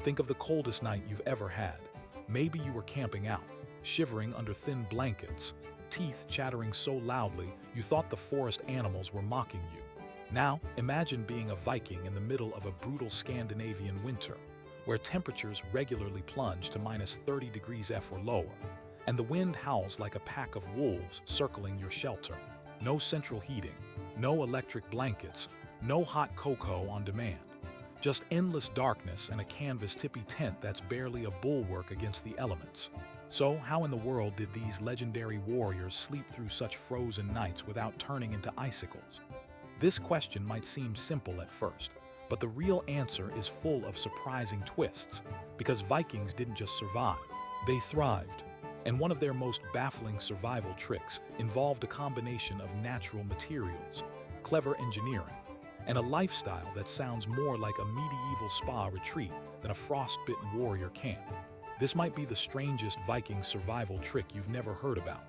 Think of the coldest night you've ever had. Maybe you were camping out, shivering under thin blankets, teeth chattering so loudly you thought the forest animals were mocking you. Now, imagine being a Viking in the middle of a brutal Scandinavian winter, where temperatures regularly plunge to -30 degrees F or lower, and the wind howls like a pack of wolves circling your shelter. No central heating, no electric blankets, no hot cocoa on demand. Just endless darkness and a canvas Tipi tent that's barely a bulwark against the elements. So, how in the world did these legendary warriors sleep through such frozen nights without turning into icicles? This question might seem simple at first, but the real answer is full of surprising twists, because Vikings didn't just survive, they thrived. And one of their most baffling survival tricks involved a combination of natural materials, clever engineering, and a lifestyle that sounds more like a medieval spa retreat than a frostbitten warrior camp. This might be the strangest Viking survival trick you've never heard about.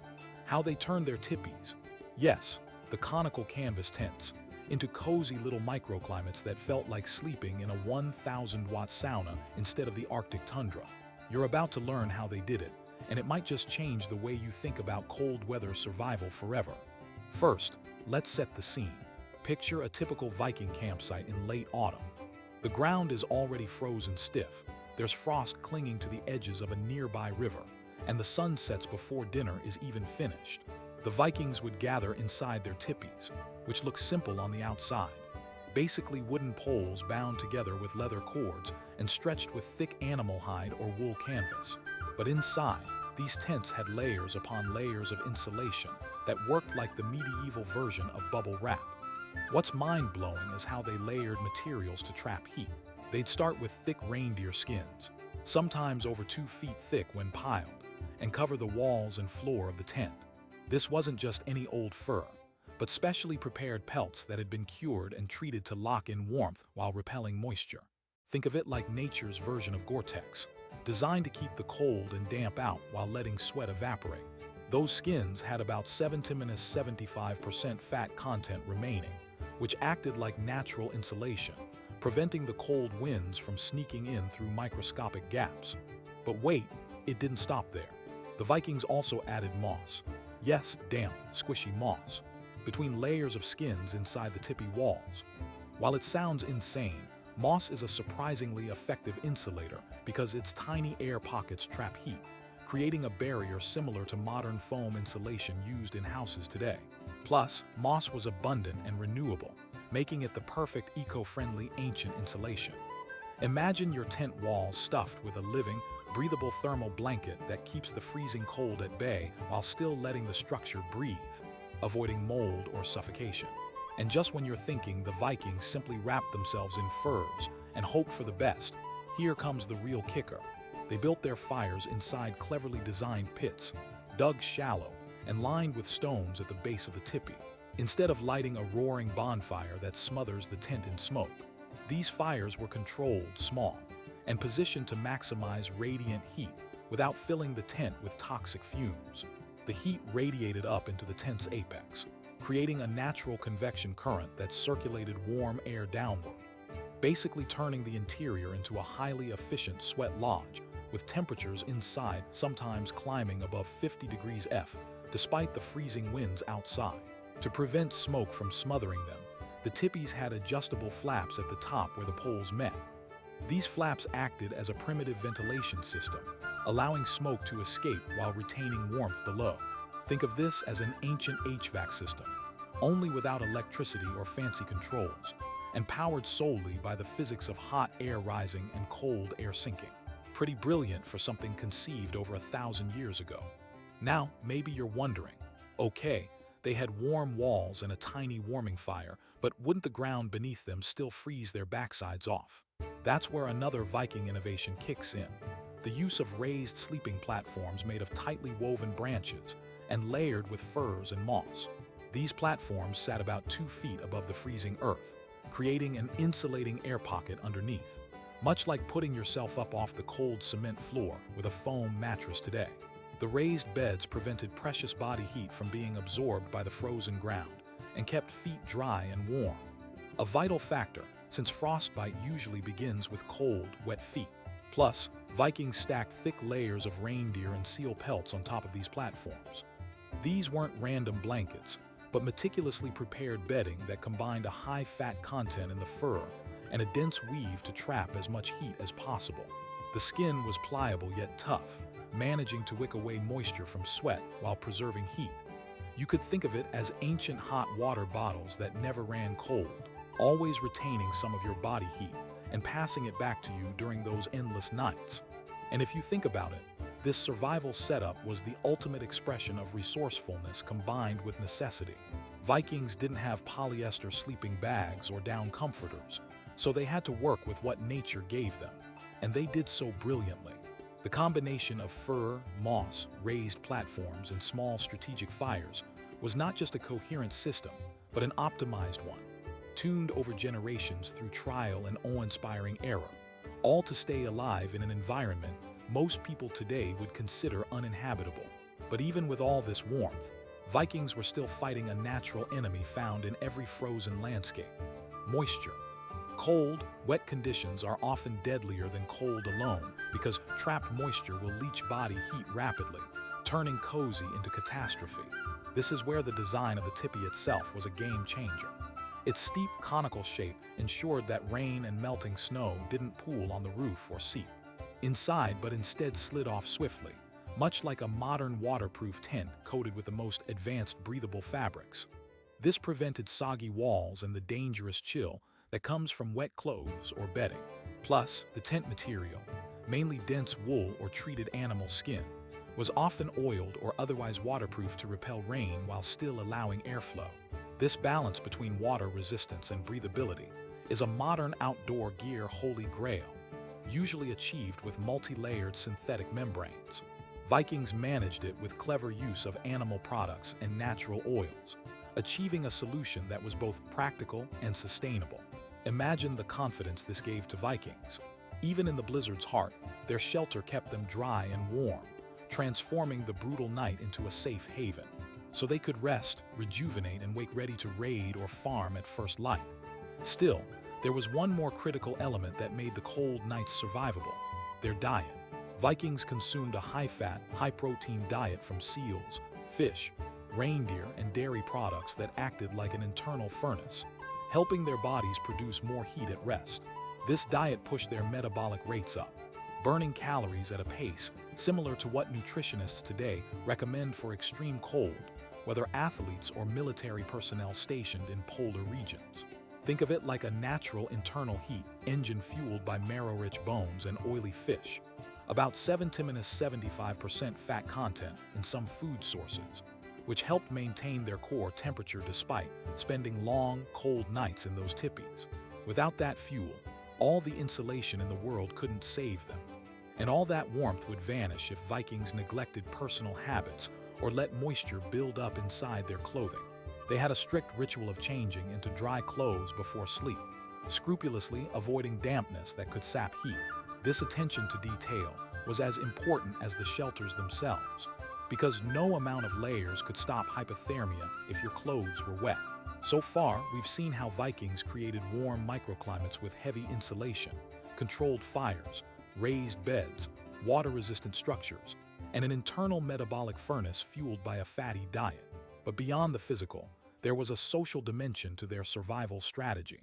How they turned their tipis, yes, the conical canvas tents, into cozy little microclimates that felt like sleeping in a 1,000-watt sauna instead of the Arctic tundra. You're about to learn how they did it, and it might just change the way you think about cold weather survival forever. First, let's set the scene. Picture a typical Viking campsite in late autumn. The ground is already frozen stiff, there's frost clinging to the edges of a nearby river, and the sun sets before dinner is even finished. The Vikings would gather inside their tipis, which look simple on the outside, basically wooden poles bound together with leather cords and stretched with thick animal hide or wool canvas. But inside, these tents had layers upon layers of insulation that worked like the medieval version of bubble wrap. What's mind-blowing is how they layered materials to trap heat. They'd start with thick reindeer skins, sometimes over 2 feet thick when piled, and cover the walls and floor of the tent. This wasn't just any old fur, but specially prepared pelts that had been cured and treated to lock in warmth while repelling moisture. Think of it like nature's version of Gore-Tex, designed to keep the cold and damp out while letting sweat evaporate. Those skins had about 70–75% fat content remaining, which acted like natural insulation, preventing the cold winds from sneaking in through microscopic gaps. But wait, it didn't stop there. The Vikings also added moss. Yes, damp, squishy moss, between layers of skins inside the tipi walls. While it sounds insane, moss is a surprisingly effective insulator because its tiny air pockets trap heat, creating a barrier similar to modern foam insulation used in houses today. Plus, moss was abundant and renewable, making it the perfect eco-friendly ancient insulation. Imagine your tent walls stuffed with a living, breathable thermal blanket that keeps the freezing cold at bay while still letting the structure breathe, avoiding mold or suffocation. And just when you're thinking the Vikings simply wrapped themselves in furs and hoped for the best, here comes the real kicker. They built their fires inside cleverly designed pits, dug shallow and lined with stones at the base of the tipi, instead of lighting a roaring bonfire that smothers the tent in smoke. These fires were controlled, small, and positioned to maximize radiant heat without filling the tent with toxic fumes. The heat radiated up into the tent's apex, creating a natural convection current that circulated warm air downward, basically turning the interior into a highly efficient sweat lodge, with temperatures inside sometimes climbing above 50 degrees F, despite the freezing winds outside. To prevent smoke from smothering them, the tipis had adjustable flaps at the top where the poles met. These flaps acted as a primitive ventilation system, allowing smoke to escape while retaining warmth below. Think of this as an ancient HVAC system, only without electricity or fancy controls, and powered solely by the physics of hot air rising and cold air sinking. Pretty brilliant for something conceived over 1,000 years ago. Now, maybe you're wondering, okay, they had warm walls and a tiny warming fire, but wouldn't the ground beneath them still freeze their backsides off? That's where another Viking innovation kicks in. The use of raised sleeping platforms made of tightly woven branches and layered with furs and moss. These platforms sat about 2 feet above the freezing earth, creating an insulating air pocket underneath, much like putting yourself up off the cold cement floor with a foam mattress today. The raised beds prevented precious body heat from being absorbed by the frozen ground and kept feet dry and warm, a vital factor since frostbite usually begins with cold, wet feet. Plus, Vikings stacked thick layers of reindeer and seal pelts on top of these platforms. These weren't random blankets, but meticulously prepared bedding that combined a high-fat content in the fur and a dense weave to trap as much heat as possible. The skin was pliable yet tough, managing to wick away moisture from sweat while preserving heat. You could think of it as ancient hot water bottles that never ran cold, always retaining some of your body heat and passing it back to you during those endless nights. And if you think about it, this survival setup was the ultimate expression of resourcefulness combined with necessity. Vikings didn't have polyester sleeping bags or down comforters, so they had to work with what nature gave them, and they did so brilliantly. The combination of fur, moss, raised platforms, and small strategic fires was not just a coherent system, but an optimized one, tuned over generations through trial and awe-inspiring error, all to stay alive in an environment most people today would consider uninhabitable. But even with all this warmth, Vikings were still fighting a natural enemy found in every frozen landscape: moisture. Cold, wet conditions are often deadlier than cold alone because trapped moisture will leach body heat rapidly, turning cozy into catastrophe. This is where the design of the tipi itself was a game changer. Its steep, conical shape ensured that rain and melting snow didn't pool on the roof or seep inside, but instead slid off swiftly, much like a modern waterproof tent coated with the most advanced breathable fabrics. This prevented soggy walls and the dangerous chill that comes from wet clothes or bedding. Plus, the tent material, mainly dense wool or treated animal skin, was often oiled or otherwise waterproof to repel rain while still allowing airflow. This balance between water resistance and breathability is a modern outdoor gear holy grail, usually achieved with multi-layered synthetic membranes. Vikings managed it with clever use of animal products and natural oils, achieving a solution that was both practical and sustainable. Imagine the confidence this gave to Vikings. Even in the blizzard's heart, their shelter kept them dry and warm, transforming the brutal night into a safe haven, so they could rest, rejuvenate, and wake ready to raid or farm at first light. Still, there was one more critical element that made the cold nights survivable: their diet. Vikings consumed a high-fat, high-protein diet from seals, fish, reindeer, and dairy products that acted like an internal furnace, helping their bodies produce more heat at rest. This diet pushed their metabolic rates up, burning calories at a pace similar to what nutritionists today recommend for extreme cold, whether athletes or military personnel stationed in polar regions. Think of it like a natural internal heat engine fueled by marrow-rich bones and oily fish, about 70–75% fat content in some food sources, which helped maintain their core temperature despite spending long, cold nights in those tipis. Without that fuel, all the insulation in the world couldn't save them. And all that warmth would vanish if Vikings neglected personal habits or let moisture build up inside their clothing. They had a strict ritual of changing into dry clothes before sleep, scrupulously avoiding dampness that could sap heat. This attention to detail was as important as the shelters themselves, because no amount of layers could stop hypothermia if your clothes were wet. So far, we've seen how Vikings created warm microclimates with heavy insulation, controlled fires, raised beds, water-resistant structures, and an internal metabolic furnace fueled by a fatty diet. But beyond the physical, there was a social dimension to their survival strategy.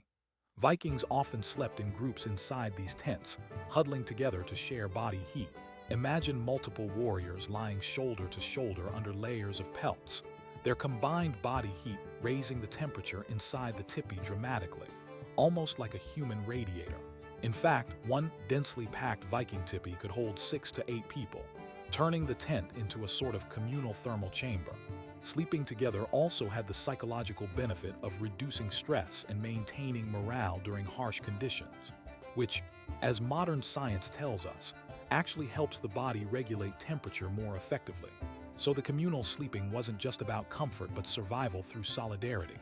Vikings often slept in groups inside these tents, huddling together to share body heat. Imagine multiple warriors lying shoulder to shoulder under layers of pelts, their combined body heat raising the temperature inside the tipi dramatically, almost like a human radiator. In fact, one densely packed Viking tipi could hold 6 to 8 people, turning the tent into a sort of communal thermal chamber. Sleeping together also had the psychological benefit of reducing stress and maintaining morale during harsh conditions, which, as modern science tells us, actually helps the body regulate temperature more effectively. So the communal sleeping wasn't just about comfort but survival through solidarity.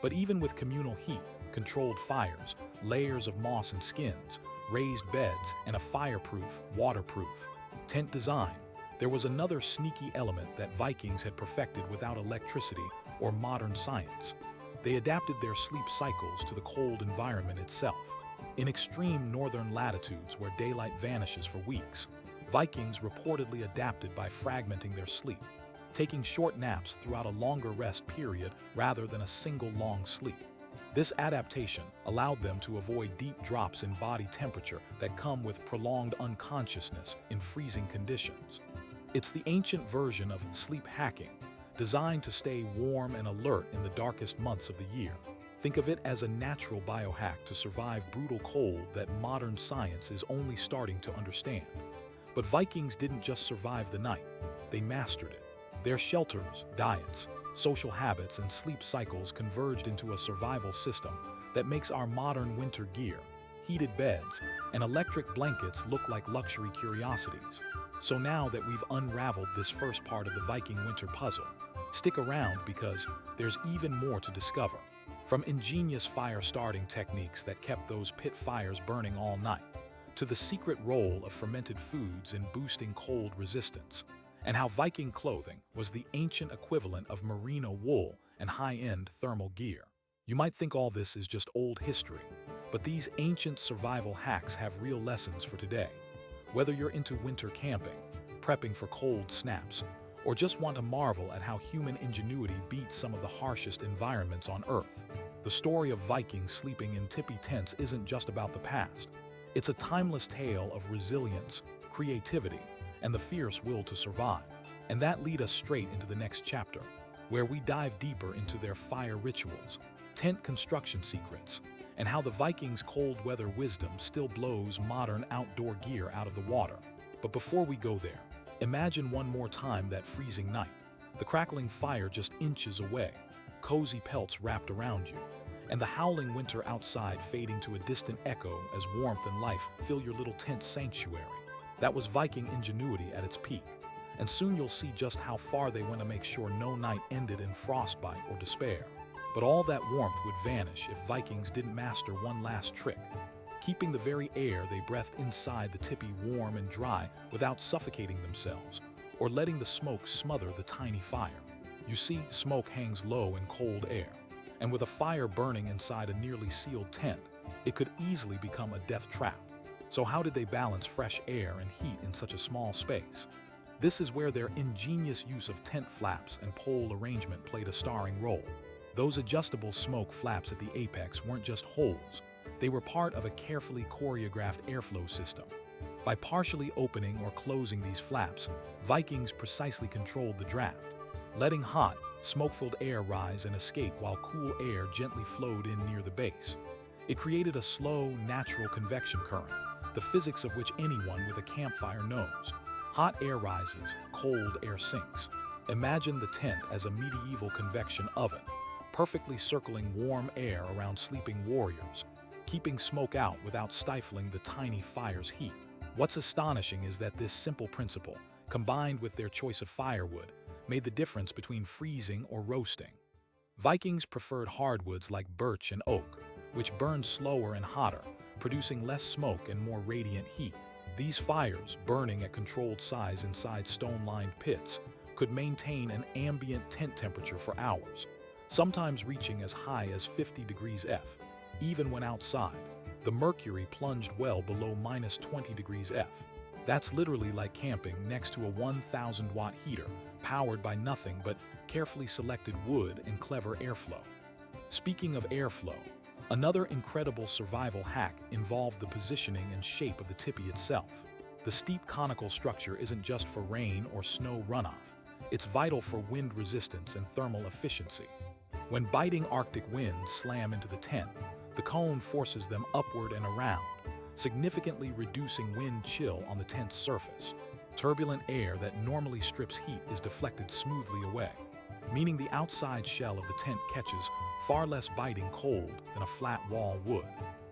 But even with communal heat, controlled fires, layers of moss and skins, raised beds, and a fireproof, waterproof tent design, there was another sneaky element that Vikings had perfected without electricity or modern science. They adapted their sleep cycles to the cold environment itself. In extreme northern latitudes where daylight vanishes for weeks, Vikings reportedly adapted by fragmenting their sleep, taking short naps throughout a longer rest period rather than a single long sleep. This adaptation allowed them to avoid deep drops in body temperature that come with prolonged unconsciousness in freezing conditions. It's the ancient version of sleep hacking, designed to stay warm and alert in the darkest months of the year. Think of it as a natural biohack to survive brutal cold that modern science is only starting to understand. But Vikings didn't just survive the night, they mastered it. Their shelters, diets, social habits, and sleep cycles converged into a survival system that makes our modern winter gear, heated beds, and electric blankets look like luxury curiosities. So now that we've unraveled this first part of the Viking winter puzzle, stick around because there's even more to discover. From ingenious fire-starting techniques that kept those pit fires burning all night, to the secret role of fermented foods in boosting cold resistance, and how Viking clothing was the ancient equivalent of merino wool and high-end thermal gear. You might think all this is just old history, but these ancient survival hacks have real lessons for today. Whether you're into winter camping, prepping for cold snaps, or just want to marvel at how human ingenuity beats some of the harshest environments on Earth, the story of Vikings sleeping in Tipi tents isn't just about the past. It's a timeless tale of resilience, creativity, and the fierce will to survive. And that leads us straight into the next chapter, where we dive deeper into their fire rituals, tent construction secrets, and how the Vikings' cold weather wisdom still blows modern outdoor gear out of the water. But before we go there, imagine one more time that freezing night, the crackling fire just inches away, cozy pelts wrapped around you, and the howling winter outside fading to a distant echo as warmth and life fill your little tent sanctuary. That was Viking ingenuity at its peak, and soon you'll see just how far they went to make sure no night ended in frostbite or despair. But all that warmth would vanish if Vikings didn't master one last trick, keeping the very air they breathed inside the tipi warm and dry without suffocating themselves, or letting the smoke smother the tiny fire. You see, smoke hangs low in cold air, and with a fire burning inside a nearly sealed tent, it could easily become a death trap. So how did they balance fresh air and heat in such a small space? This is where their ingenious use of tent flaps and pole arrangement played a starring role. Those adjustable smoke flaps at the apex weren't just holes, they were part of a carefully choreographed airflow system. By partially opening or closing these flaps, Vikings precisely controlled the draft, letting hot, smoke-filled air rise and escape while cool air gently flowed in near the base. It created a slow, natural convection current, the physics of which anyone with a campfire knows. Hot air rises, cold air sinks. Imagine the tent as a medieval convection oven, perfectly circling warm air around sleeping warriors, keeping smoke out without stifling the tiny fire's heat. What's astonishing is that this simple principle, combined with their choice of firewood, made the difference between freezing or roasting. Vikings preferred hardwoods like birch and oak, which burned slower and hotter, producing less smoke and more radiant heat. These fires, burning at controlled size inside stone-lined pits, could maintain an ambient tent temperature for hours, sometimes reaching as high as 50 degrees F. Even when outside, the mercury plunged well below minus 20 degrees F. That's literally like camping next to a 1,000-watt heater, powered by nothing but carefully selected wood and clever airflow. Speaking of airflow, another incredible survival hack involved the positioning and shape of the tipi itself. The steep conical structure isn't just for rain or snow runoff, it's vital for wind resistance and thermal efficiency. When biting Arctic winds slam into the tent, the cone forces them upward and around, significantly reducing wind chill on the tent's surface. Turbulent air that normally strips heat is deflected smoothly away, meaning the outside shell of the tent catches far less biting cold than a flat wall would.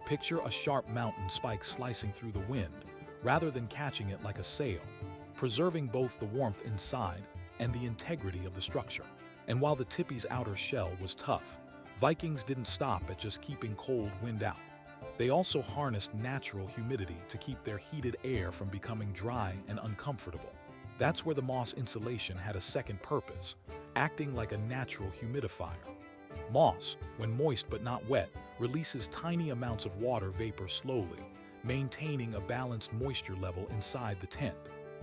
Picture a sharp mountain spike slicing through the wind, rather than catching it like a sail, preserving both the warmth inside and the integrity of the structure. And while the tipi's outer shell was tough, Vikings didn't stop at just keeping cold wind out. They also harnessed natural humidity to keep their heated air from becoming dry and uncomfortable. That's where the moss insulation had a second purpose, acting like a natural humidifier. Moss, when moist but not wet, releases tiny amounts of water vapor slowly, maintaining a balanced moisture level inside the tent.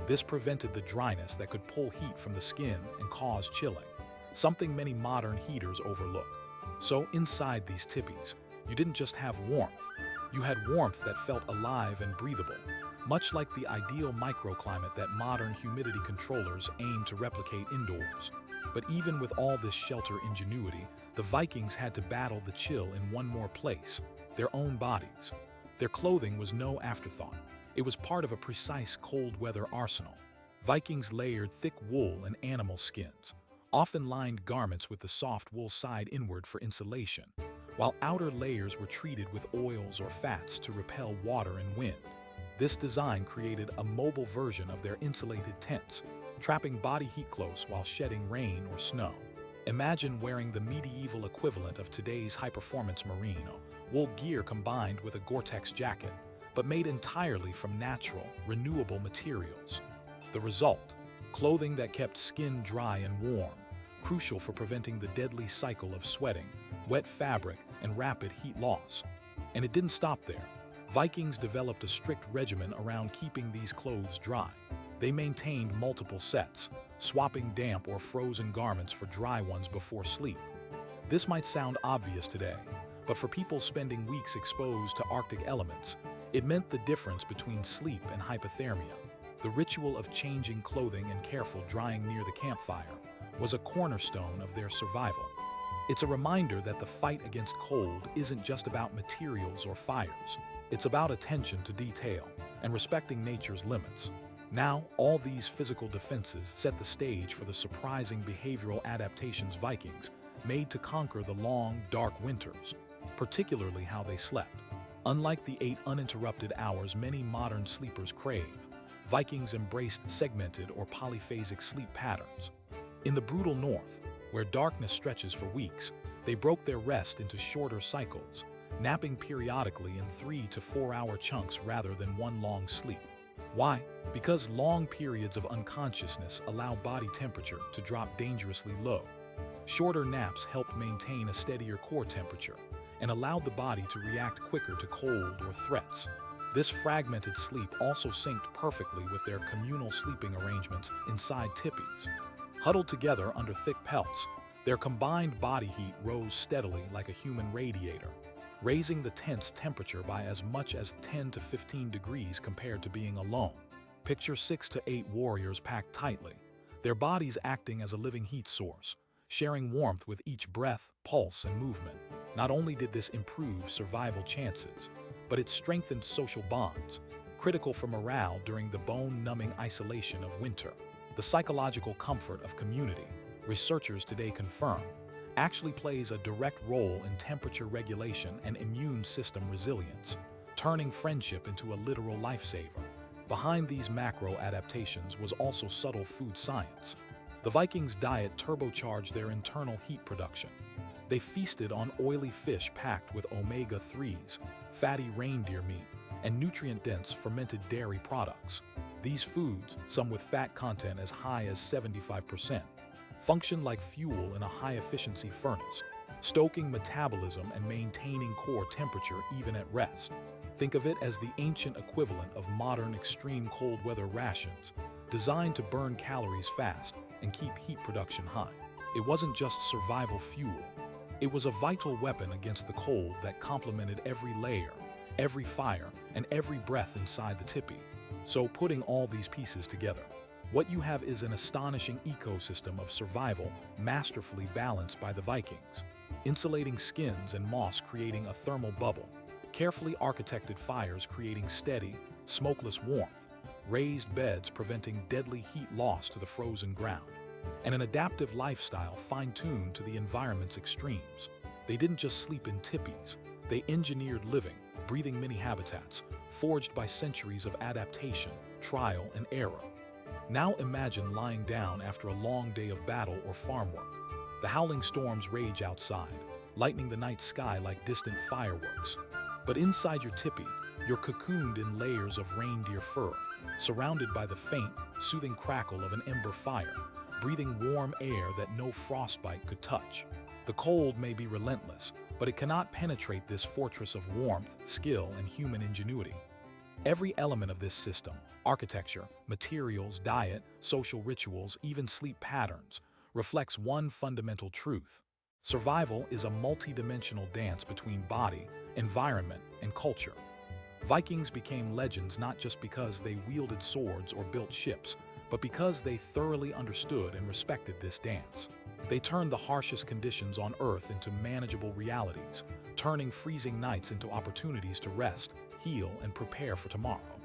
This prevented the dryness that could pull heat from the skin and cause chilling, something many modern heaters overlook. So inside these tipis, you didn't just have warmth, you had warmth that felt alive and breathable, much like the ideal microclimate that modern humidity controllers aim to replicate indoors. But even with all this shelter ingenuity, the Vikings had to battle the chill in one more place, their own bodies. Their clothing was no afterthought. It was part of a precise cold weather arsenal. Vikings layered thick wool and animal skins, often lined garments with the soft wool side inward for insulation, while outer layers were treated with oils or fats to repel water and wind. This design created a mobile version of their insulated tents, trapping body heat close while shedding rain or snow. Imagine wearing the medieval equivalent of today's high-performance merino wool gear combined with a Gore-Tex jacket, but made entirely from natural, renewable materials. The result: clothing that kept skin dry and warm, crucial for preventing the deadly cycle of sweating, wet fabric, and rapid heat loss. And it didn't stop there. Vikings developed a strict regimen around keeping these clothes dry. They maintained multiple sets, swapping damp or frozen garments for dry ones before sleep. This might sound obvious today, but for people spending weeks exposed to Arctic elements, it meant the difference between sleep and hypothermia. The ritual of changing clothing and careful drying near the campfire was a cornerstone of their survival. It's a reminder that the fight against cold isn't just about materials or fires. It's about attention to detail and respecting nature's limits. Now, all these physical defenses set the stage for the surprising behavioral adaptations Vikings made to conquer the long, dark winters, particularly how they slept. Unlike the 8 uninterrupted hours many modern sleepers crave, Vikings embraced segmented or polyphasic sleep patterns. In the brutal north, where darkness stretches for weeks, they broke their rest into shorter cycles, napping periodically in 3 to 4 hour chunks rather than one long sleep. Why? Because long periods of unconsciousness allow body temperature to drop dangerously low. Shorter naps helped maintain a steadier core temperature and allowed the body to react quicker to cold or threats. This fragmented sleep also synced perfectly with their communal sleeping arrangements inside tipis. Huddled together under thick pelts, their combined body heat rose steadily like a human radiator, raising the tent's temperature by as much as 10 to 15 degrees compared to being alone. Picture 6 to 8 warriors packed tightly, their bodies acting as a living heat source, sharing warmth with each breath, pulse, and movement. Not only did this improve survival chances, but it strengthened social bonds, critical for morale during the bone-numbing isolation of winter. The psychological comfort of community, researchers today confirm, actually plays a direct role in temperature regulation and immune system resilience, turning friendship into a literal lifesaver. Behind these macro adaptations was also subtle food science. The Vikings' diet turbocharged their internal heat production. They feasted on oily fish packed with omega-3s, fatty reindeer meat, and nutrient-dense fermented dairy products. These foods, some with fat content as high as 75%, function like fuel in a high-efficiency furnace, stoking metabolism and maintaining core temperature even at rest. Think of it as the ancient equivalent of modern extreme cold weather rations, designed to burn calories fast and keep heat production high. It wasn't just survival fuel. It was a vital weapon against the cold that complemented every layer, every fire, and every breath inside the tipi. So putting all these pieces together, what you have is an astonishing ecosystem of survival masterfully balanced by the Vikings. Insulating skins and moss creating a thermal bubble, carefully architected fires creating steady, smokeless warmth, raised beds preventing deadly heat loss to the frozen ground, and an adaptive lifestyle fine-tuned to the environment's extremes. They didn't just sleep in tipis, they engineered living, breathing mini-habitats, forged by centuries of adaptation, trial, and error. Now imagine lying down after a long day of battle or farm work. The howling storms rage outside, lightening the night sky like distant fireworks. But inside your tipi, you're cocooned in layers of reindeer fur, surrounded by the faint, soothing crackle of an ember fire, breathing warm air that no frostbite could touch. The The cold may be relentless, but it cannot penetrate this fortress of warmth, skill, and human ingenuity. Every element of this system, architecture, materials, diet, social rituals, even sleep patterns, reflects one fundamental truth. Survival is a multi-dimensional dance between body, environment, and culture. Vikings became legends not just because they wielded swords or built ships, but because they thoroughly understood and respected this dance. They turned the harshest conditions on Earth into manageable realities, turning freezing nights into opportunities to rest, heal, and prepare for tomorrow.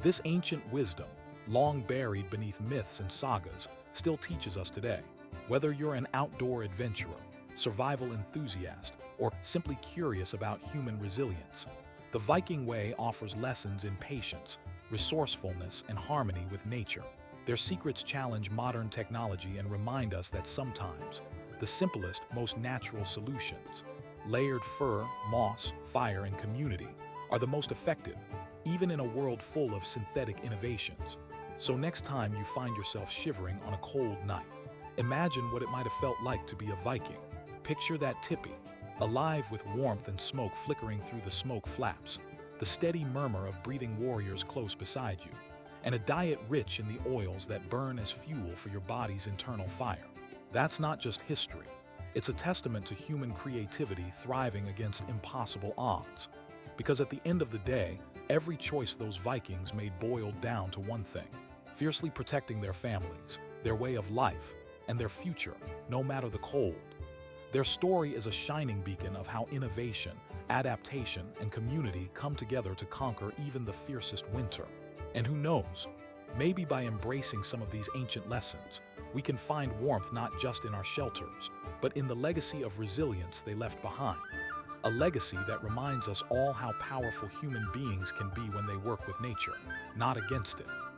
This ancient wisdom, long buried beneath myths and sagas, still teaches us today. Whether you're an outdoor adventurer, survival enthusiast, or simply curious about human resilience, the Viking way offers lessons in patience, resourcefulness, and harmony with nature. Their secrets challenge modern technology and remind us that sometimes the simplest, most natural solutions, layered fur, moss, fire, and community, are the most effective, even in a world full of synthetic innovations. So next time you find yourself shivering on a cold night, imagine what it might have felt like to be a Viking. Picture that Tipi, alive with warmth and smoke flickering through the smoke flaps, the steady murmur of breathing warriors close beside you, and a diet rich in the oils that burn as fuel for your body's internal fire. That's not just history. It's a testament to human creativity thriving against impossible odds. Because at the end of the day, every choice those Vikings made boiled down to one thing: fiercely protecting their families, their way of life, and their future, no matter the cold. Their story is a shining beacon of how innovation, adaptation, and community come together to conquer even the fiercest winter. And who knows, maybe by embracing some of these ancient lessons, we can find warmth not just in our shelters, but in the legacy of resilience they left behind. A legacy that reminds us all how powerful human beings can be when they work with nature, not against it.